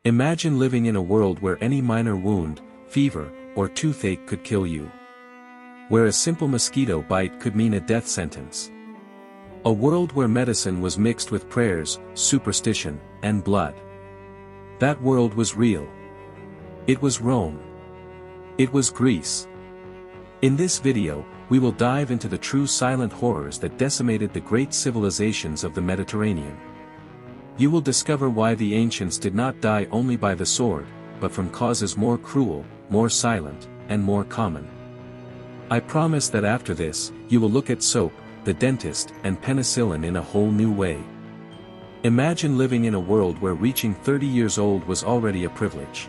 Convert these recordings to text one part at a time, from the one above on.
Imagine living in a world where any minor wound, fever, or toothache could kill you. Where a simple mosquito bite could mean a death sentence. A world where medicine was mixed with prayers, superstition, and blood. That world was real. It was Rome. It was Greece. In this video, we will dive into the true silent horrors that decimated the great civilizations of the Mediterranean. You will discover why the ancients did not die only by the sword, but from causes more cruel, more silent, and more common. I promise that after this, you will look at soap, the dentist, and penicillin in a whole new way. Imagine living in a world where reaching 30 years old was already a privilege.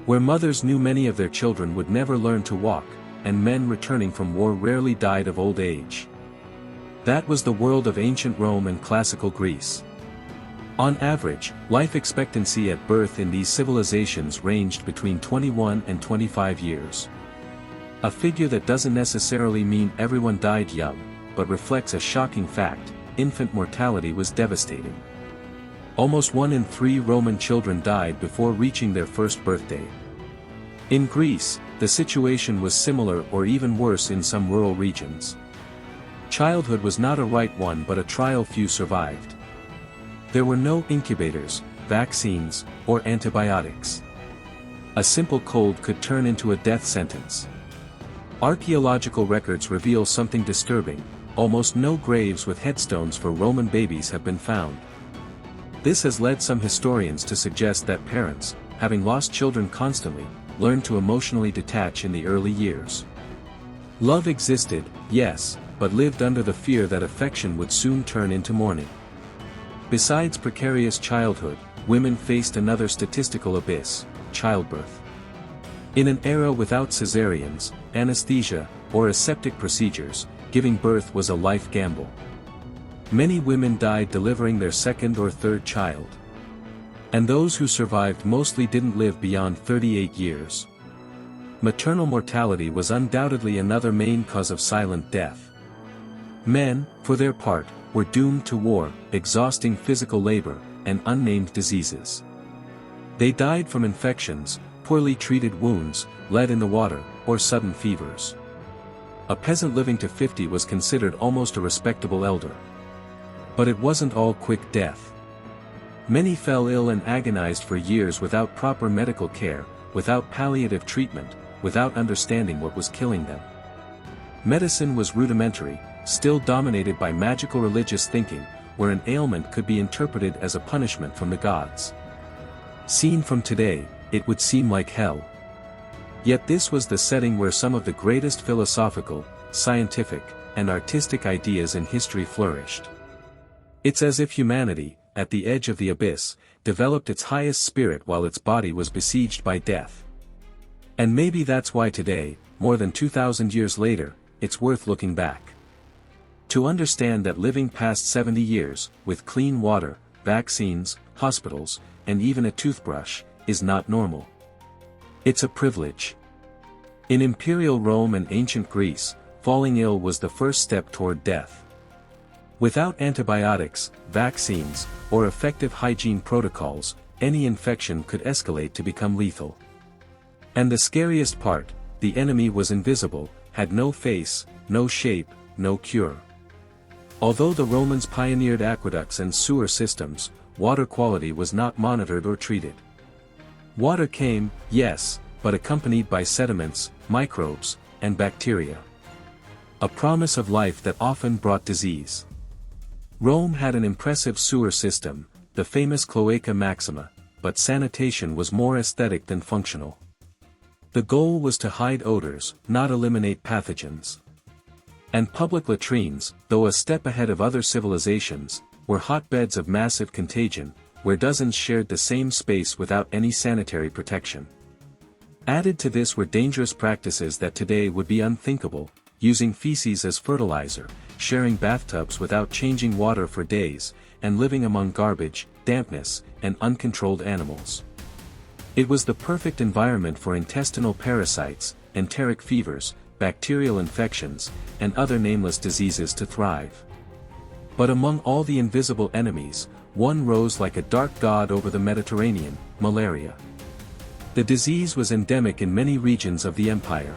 Where mothers knew many of their children would never learn to walk, and men returning from war rarely died of old age. That was the world of ancient Rome and classical Greece. On average, life expectancy at birth in these civilizations ranged between 21 and 25 years. A figure that doesn't necessarily mean everyone died young, but reflects a shocking fact: infant mortality was devastating. Almost 1 in 3 Roman children died before reaching their first birthday. In Greece, the situation was similar or even worse in some rural regions. Childhood was not a right one, but a trial few survived. There were no incubators, vaccines, or antibiotics. A simple cold could turn into a death sentence. Archaeological records reveal something disturbing: almost no graves with headstones for Roman babies have been found. This has led some historians to suggest that parents, having lost children constantly, learned to emotionally detach in the early years. Love existed, yes, but lived under the fear that affection would soon turn into mourning. Besides precarious childhood, women faced another statistical abyss: childbirth. In an era without cesareans, anesthesia, or aseptic procedures, giving birth was a life gamble. Many women died delivering their second or third child. And those who survived mostly didn't live beyond 38 years. Maternal mortality was undoubtedly another main cause of silent death. Men, for their part, were doomed to war, exhausting physical labor, and unnamed diseases. They died from infections, poorly treated wounds, lead in the water, or sudden fevers. A peasant living to 50 was considered almost a respectable elder. But it wasn't all quick death. Many fell ill and agonized for years without proper medical care, without palliative treatment, without understanding what was killing them. Medicine was rudimentary, still dominated by magical religious thinking, where an ailment could be interpreted as a punishment from the gods. Seen from today, it would seem like hell. Yet this was the setting where some of the greatest philosophical, scientific, and artistic ideas in history flourished. It's as if humanity, at the edge of the abyss, developed its highest spirit while its body was besieged by death. And maybe that's why today, more than 2,000 years later, it's worth looking back. To understand that living past 70 years, with clean water, vaccines, hospitals, and even a toothbrush, is not normal. It's a privilege. In imperial Rome and ancient Greece, falling ill was the first step toward death. Without antibiotics, vaccines, or effective hygiene protocols, any infection could escalate to become lethal. And the scariest part, the enemy was invisible, had no face, no shape, no cure. Although the Romans pioneered aqueducts and sewer systems, water quality was not monitored or treated. Water came, yes, but accompanied by sediments, microbes, and bacteria. A promise of life that often brought disease. Rome had an impressive sewer system, the famous Cloaca Maxima, but sanitation was more aesthetic than functional. The goal was to hide odors, not eliminate pathogens. And public latrines, though a step ahead of other civilizations, were hotbeds of massive contagion, where dozens shared the same space without any sanitary protection. Added to this were dangerous practices that today would be unthinkable: using feces as fertilizer, sharing bathtubs without changing water for days, and living among garbage, dampness, and uncontrolled animals. It was the perfect environment for intestinal parasites, enteric fevers, bacterial infections, and other nameless diseases to thrive. But among all the invisible enemies, one rose like a dark god over the Mediterranean: malaria. The disease was endemic in many regions of the empire.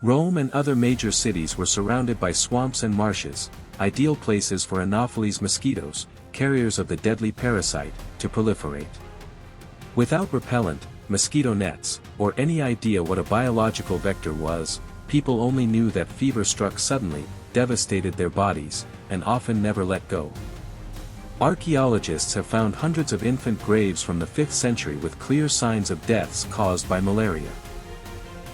Rome and other major cities were surrounded by swamps and marshes, ideal places for Anopheles mosquitoes, carriers of the deadly parasite, to proliferate. Without repellent, mosquito nets, or any idea what a biological vector was, people only knew that fever struck suddenly, devastated their bodies, and often never let go. Archaeologists have found hundreds of infant graves from the 5th century with clear signs of deaths caused by malaria.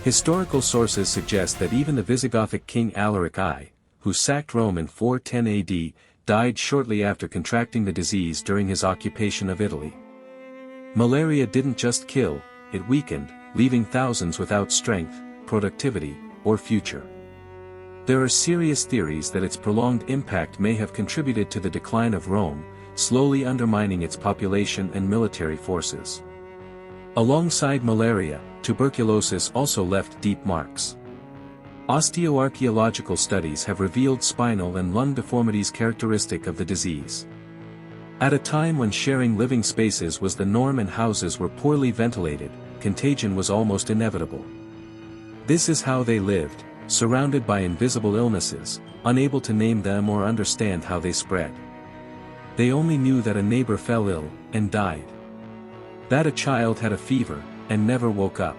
Historical sources suggest that even the Visigothic king Alaric I, who sacked Rome in 410 AD, died shortly after contracting the disease during his occupation of Italy. Malaria didn't just kill, it weakened, leaving thousands without strength, productivity, or future. There are serious theories that its prolonged impact may have contributed to the decline of Rome, slowly undermining its population and military forces. Alongside malaria, tuberculosis also left deep marks. Osteoarchaeological studies have revealed spinal and lung deformities characteristic of the disease. At a time when sharing living spaces was the norm and houses were poorly ventilated, contagion was almost inevitable. This is how they lived, surrounded by invisible illnesses, unable to name them or understand how they spread. They only knew that a neighbor fell ill, and died. That a child had a fever, and never woke up.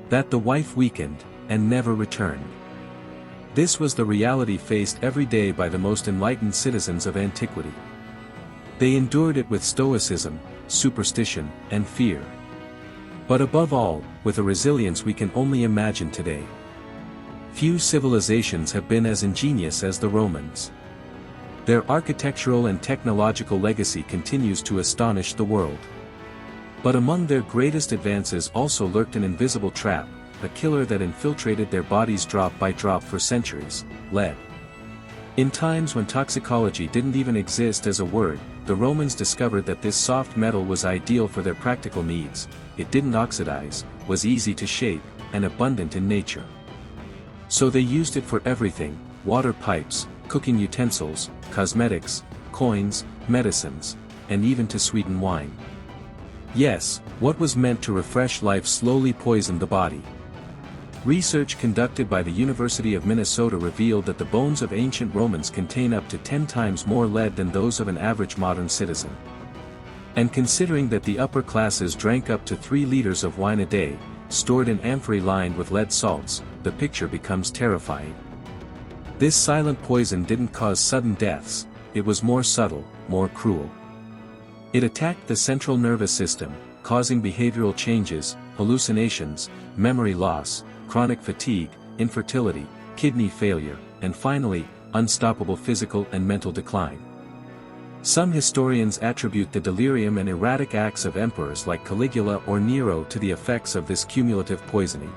That the wife weakened, and never returned. This was the reality faced every day by the most enlightened citizens of antiquity. They endured it with stoicism, superstition, and fear. But above all, with a resilience we can only imagine today. Few civilizations have been as ingenious as the Romans. Their architectural and technological legacy continues to astonish the world. But among their greatest advances also lurked an invisible trap, a killer that infiltrated their bodies drop by drop for centuries: lead. In times when toxicology didn't even exist as a word, the Romans discovered that this soft metal was ideal for their practical needs. It didn't oxidize, was easy to shape, and abundant in nature. So they used it for everything: water pipes, cooking utensils, cosmetics, coins, medicines, and even to sweeten wine. Yes, what was meant to refresh life slowly poisoned the body. Research conducted by the University of Minnesota revealed that the bones of ancient Romans contain up to 10 times more lead than those of an average modern citizen. And considering that the upper classes drank up to 3 liters of wine a day, stored in amphorae lined with lead salts, the picture becomes terrifying. This silent poison didn't cause sudden deaths, it was more subtle, more cruel. It attacked the central nervous system, causing behavioral changes, hallucinations, memory loss, chronic fatigue, infertility, kidney failure, and finally, unstoppable physical and mental decline. Some historians attribute the delirium and erratic acts of emperors like Caligula or Nero to the effects of this cumulative poisoning.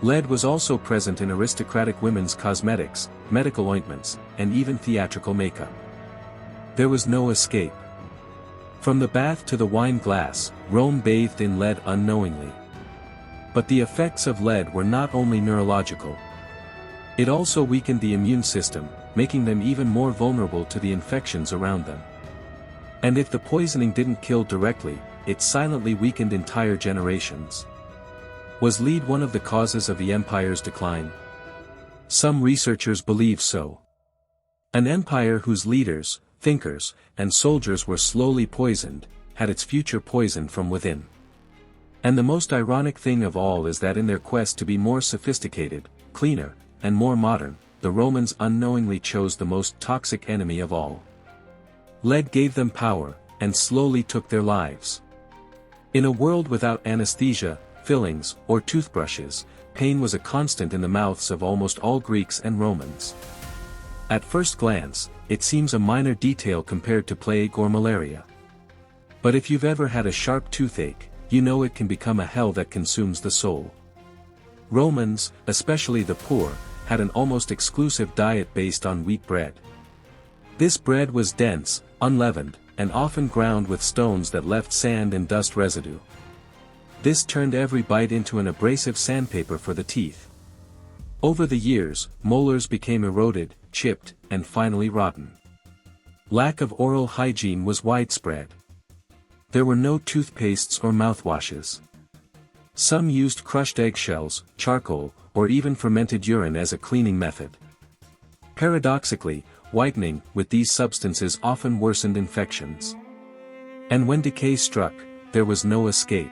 Lead was also present in aristocratic women's cosmetics, medical ointments, and even theatrical makeup. There was no escape. From the bath to the wine glass, Rome bathed in lead unknowingly. But the effects of lead were not only neurological. It also weakened the immune system, making them even more vulnerable to the infections around them. And if the poisoning didn't kill directly, it silently weakened entire generations. Was lead one of the causes of the empire's decline? Some researchers believe so. An empire whose leaders, thinkers, and soldiers were slowly poisoned, had its future poisoned from within. And the most ironic thing of all is that in their quest to be more sophisticated, cleaner, and more modern, the Romans unknowingly chose the most toxic enemy of all. Lead gave them power, and slowly took their lives. In a world without anesthesia, fillings, or toothbrushes, pain was a constant in the mouths of almost all Greeks and Romans. At first glance, it seems a minor detail compared to plague or malaria. But if you've ever had a sharp toothache, you know it can become a hell that consumes the soul. Romans, especially the poor, had an almost exclusive diet based on wheat bread. This bread was dense, unleavened, and often ground with stones that left sand and dust residue. This turned every bite into an abrasive sandpaper for the teeth. Over the years, molars became eroded, chipped, and finally rotten. Lack of oral hygiene was widespread. There were no toothpastes or mouthwashes. Some used crushed eggshells, charcoal, or even fermented urine as a cleaning method. Paradoxically, whitening with these substances often worsened infections. And when decay struck, there was no escape.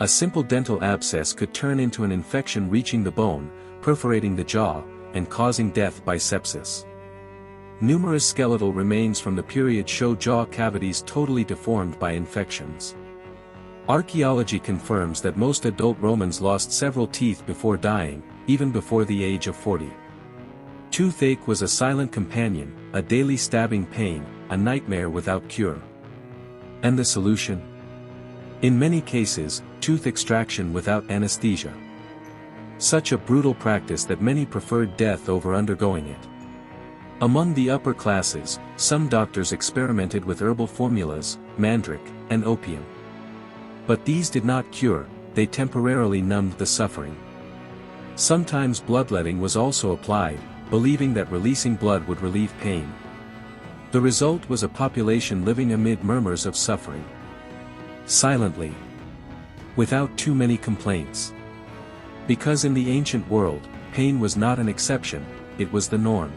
A simple dental abscess could turn into an infection reaching the bone, perforating the jaw, and causing death by sepsis. Numerous skeletal remains from the period show jaw cavities totally deformed by infections. Archaeology confirms that most adult Romans lost several teeth before dying, even before the age of 40. Toothache was a silent companion, a daily stabbing pain, a nightmare without cure. And the solution? In many cases, tooth extraction without anesthesia. Such a brutal practice that many preferred death over undergoing it. Among the upper classes, some doctors experimented with herbal formulas, mandrake, and opium. But these did not cure, they temporarily numbed the suffering. Sometimes bloodletting was also applied, believing that releasing blood would relieve pain. The result was a population living amid murmurs of suffering. Silently. Without too many complaints. Because in the ancient world, pain was not an exception, it was the norm.